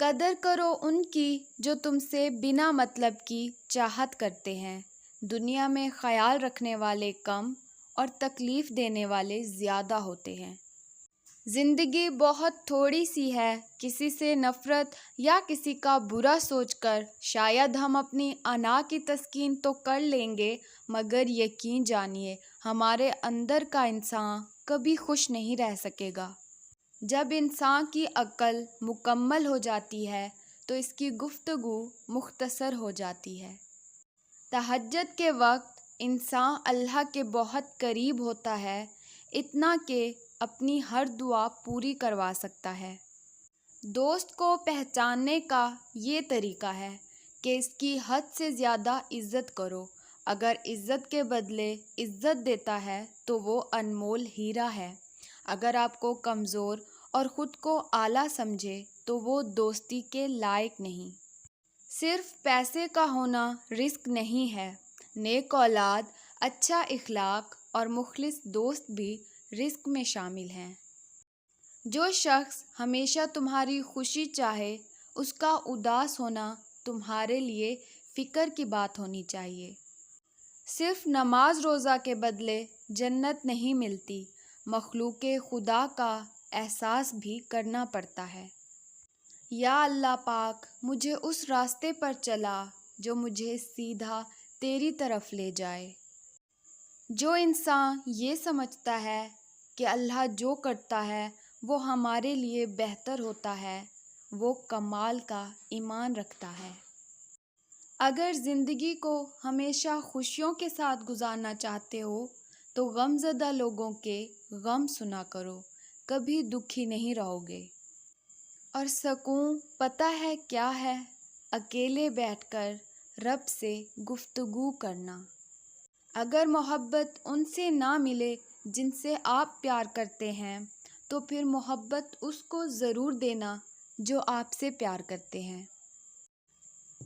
قدر کرو ان کی جو تم سے بنا مطلب کی چاہت کرتے ہیں۔ دنیا میں خیال رکھنے والے کم اور تکلیف دینے والے زیادہ ہوتے ہیں۔ زندگی بہت تھوڑی سی ہے، کسی سے نفرت یا کسی کا برا سوچ کر شاید ہم اپنی انا کی تسکین تو کر لیں گے، مگر یقین جانیے ہمارے اندر کا انسان کبھی خوش نہیں رہ سکے گا۔ جب انسان کی عقل مکمل ہو جاتی ہے تو اس کی گفتگو مختصر ہو جاتی ہے۔ تہجد کے وقت انسان اللہ کے بہت قریب ہوتا ہے، اتنا کہ اپنی ہر دعا پوری کروا سکتا ہے۔ دوست کو پہچاننے کا یہ طریقہ ہے کہ اس کی حد سے زیادہ عزت کرو۔ اگر عزت کے بدلے عزت دیتا ہے تو وہ انمول ہیرا ہے۔ اگر آپ کو کمزور اور خود کو اعلیٰ سمجھے تو وہ دوستی کے لائق نہیں۔ صرف پیسے کا ہونا رزق نہیں ہے، نیک اولاد، اچھا اخلاق اور مخلص دوست بھی رزق میں شامل ہیں۔ جو شخص ہمیشہ تمہاری خوشی چاہے، اس کا اداس ہونا تمہارے لیے فکر کی بات ہونی چاہیے۔ صرف نماز روزہ کے بدلے جنت نہیں ملتی، مخلوق خدا کا احساس بھی کرنا پڑتا ہے۔ یا اللہ پاک، مجھے اس راستے پر چلا جو مجھے سیدھا تیری طرف لے جائے۔ جو انسان یہ سمجھتا ہے کہ اللہ جو کرتا ہے وہ ہمارے لیے بہتر ہوتا ہے، وہ کمال کا ایمان رکھتا ہے۔ اگر زندگی کو ہمیشہ خوشیوں کے ساتھ گزارنا چاہتے ہو تو غم زدہ لوگوں کے غم سنا کرو، کبھی دکھی نہیں رہو گے۔ اور سکون پتہ ہے کیا ہے؟ اکیلے بیٹھ کر رب سے گفتگو کرنا۔ اگر محبت ان سے نہ ملے جن سے آپ پیار کرتے ہیں تو پھر محبت اس کو ضرور دینا جو آپ سے پیار کرتے ہیں۔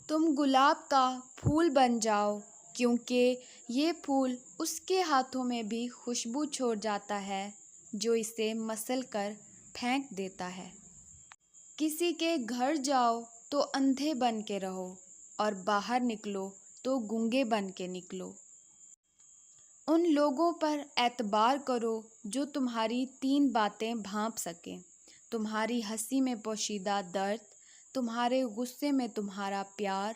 تم گلاب کا پھول بن جاؤ، کیونکہ یہ پھول اس کے ہاتھوں میں بھی خوشبو چھوڑ جاتا ہے جو اسے مسل کر پھینک دیتا ہے۔ کسی کے گھر جاؤ تو اندھے بن کے رہو اور باہر نکلو تو گونگے بن کے نکلو۔ ان لوگوں پر اعتبار کرو جو تمہاری 3 باتیں بھانپ سکیں: تمہاری ہنسی میں پوشیدہ درد، تمہارے غصے میں تمہارا پیار،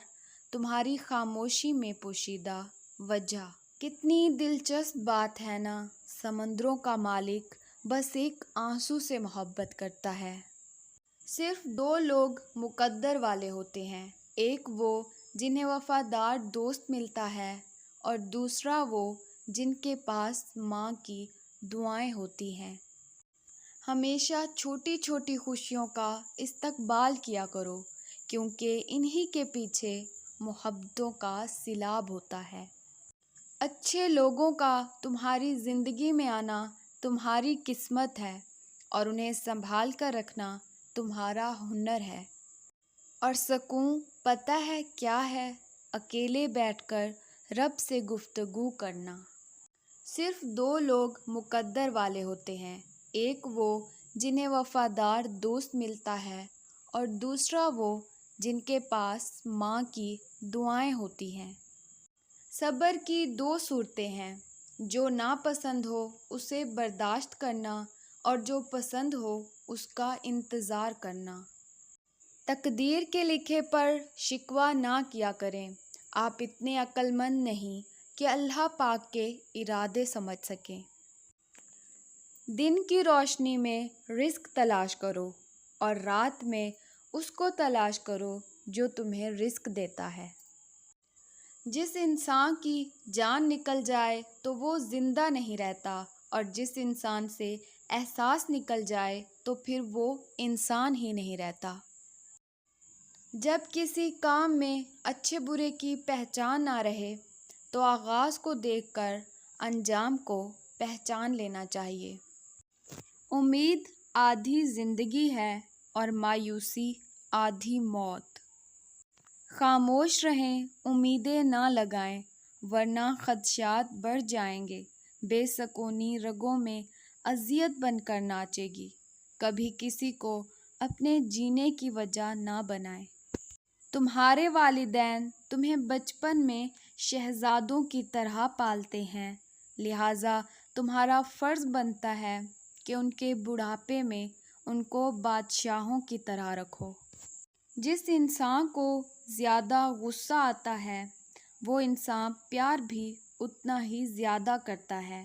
تمہاری خاموشی میں پوشیدہ وجہ۔ کتنی دلچسپ بات ہے نا، سمندروں کا مالک بس ایک آنسو سے محبت کرتا ہے۔ صرف 2 لوگ مقدر والے ہوتے ہیں، ایک وہ جنہیں وفادار دوست ملتا ہے اور دوسرا وہ جن کے پاس ماں کی دعائیں ہوتی ہیں۔ ہمیشہ چھوٹی چھوٹی خوشیوں کا استقبال کیا کرو، کیونکہ انہی کے پیچھے محبتوں کا سیلاب ہوتا ہے۔ اچھے لوگوں کا تمہاری زندگی میں آنا تمہاری قسمت ہے اور انہیں سنبھال کر رکھنا تمہارا ہنر ہے۔ اور سکون پتہ ہے کیا ہے؟ اکیلے بیٹھ کر رب سے گفتگو کرنا۔ صرف 2 لوگ مقدر والے ہوتے ہیں، ایک وہ جنہیں وفادار دوست ملتا ہے اور دوسرا وہ جن کے پاس ماں کی دعائیں ہوتی ہیں۔ صبر کی 2 صورتیں ہیں: جو ناپسند ہو اسے برداشت کرنا اور جو پسند ہو اس کا انتظار کرنا۔ تقدیر کے لکھے پر شکوہ نہ کیا کریں، آپ اتنے عقل مند نہیں کہ اللہ پاک کے ارادے سمجھ سکیں۔ دن کی روشنی میں رزق تلاش کرو اور رات میں اس کو تلاش کرو جو تمہیں رزق دیتا ہے۔ جس انسان کی جان نکل جائے تو وہ زندہ نہیں رہتا، اور جس انسان سے احساس نکل جائے تو پھر وہ انسان ہی نہیں رہتا۔ جب کسی کام میں اچھے برے کی پہچان نہ رہے تو آغاز کو دیکھ کر انجام کو پہچان لینا چاہیے۔ امید آدھی زندگی ہے اور مایوسی آدھی موت۔ خاموش رہیں، امیدیں نہ لگائیں، ورنہ خدشات بڑھ جائیں گے۔ بے سکونی رگوں میں اذیت بن کر ناچے گی۔ کبھی کسی کو اپنے جینے کی وجہ نہ بنائیں۔ تمہارے والدین تمہیں بچپن میں شہزادوں کی طرح پالتے ہیں، لہٰذا تمہارا فرض بنتا ہے کہ ان کے بڑھاپے میں ان کو بادشاہوں کی طرح رکھو۔ جس انسان کو زیادہ غصہ آتا ہے وہ انسان پیار بھی اتنا ہی زیادہ کرتا ہے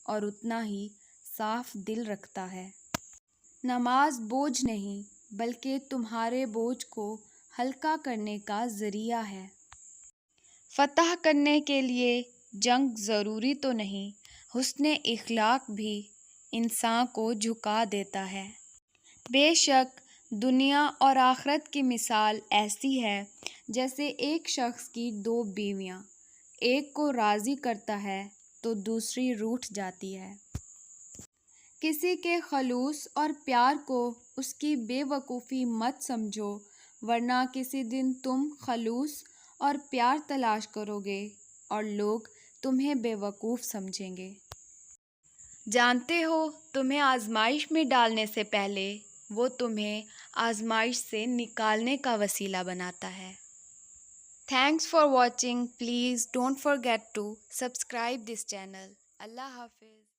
اور اتنا ہی صاف دل رکھتا ہے۔ نماز بوجھ نہیں بلکہ تمہارے بوجھ کو ہلکا کرنے کا ذریعہ ہے۔ فتح کرنے کے لیے جنگ ضروری تو نہیں، حسن اخلاق بھی انسان کو جھکا دیتا ہے۔ بے شک دنیا اور آخرت کی مثال ایسی ہے جیسے ایک شخص کی دو بیویاں، ایک کو راضی کرتا ہے تو دوسری روٹھ جاتی ہے۔ کسی کے خلوص اور پیار کو اس کی بے وقوفی مت سمجھو، ورنہ کسی دن تم خلوص اور پیار تلاش کرو گے اور لوگ تمہیں بے وقوف سمجھیں گے۔ جانتے ہو تمہیں آزمائش میں ڈالنے سے پہلے وہ تمہیں آزمائش سے نکالنے کا وسیلہ بناتا ہے۔ Thanks for watching, please don't forget to subscribe this channel. اللہ حافظ۔